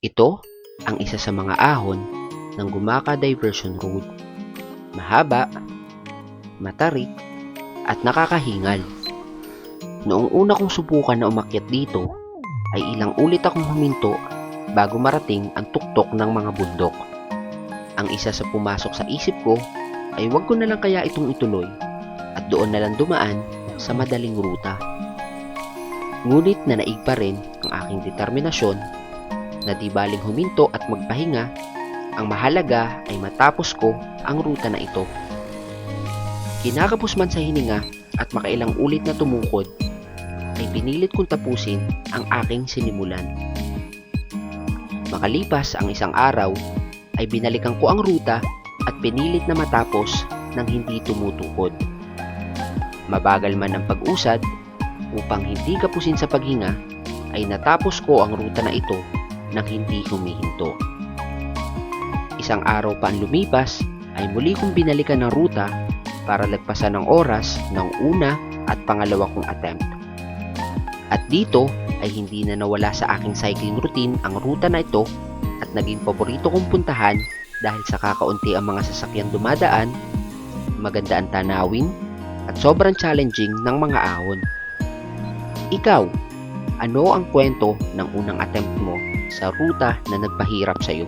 Ito ang isa sa mga ahon ng Gumaka Diversion Road. Mahaba, matarik, at nakakahingal. Noong una kong subukan na umakyat dito, ay ilang ulit akong huminto bago marating ang tuktok ng mga bundok. Ang isa sa pumasok sa isip ko ay wag ko na lang kaya itong ituloy at doon na lang dumaan sa madaling ruta. Ngunit nanaig pa rin ang aking determinasyon na di baling huminto at magpahinga, ang mahalaga ay matapos ko ang ruta na ito. Kinakapos man sa hininga at makailang ulit na tumukod, ay pinilit kong tapusin ang aking sinimulan. Makalipas ang isang araw, ay binalikan ko ang ruta at pinilit na matapos ng hindi tumutukod. Mabagal man ang pag-usad, upang hindi kapusin sa paghinga, ay natapos ko ang ruta na ito nang hindi humihinto. Isang araw pa ang lumipas, ay muli kong binalikan ng ruta para lagpasan ng oras ng una at pangalawa kong attempt. At dito ay hindi na nawala sa aking cycling routine ang ruta na ito at naging paborito kong puntahan dahil sa kakaunti ang mga sasakyang dumadaan, maganda ang tanawin, at sobrang challenging ng mga ahon. Ikaw, ano ang kwento ng unang attempt mo sa ruta na nagpahirap sa iyo?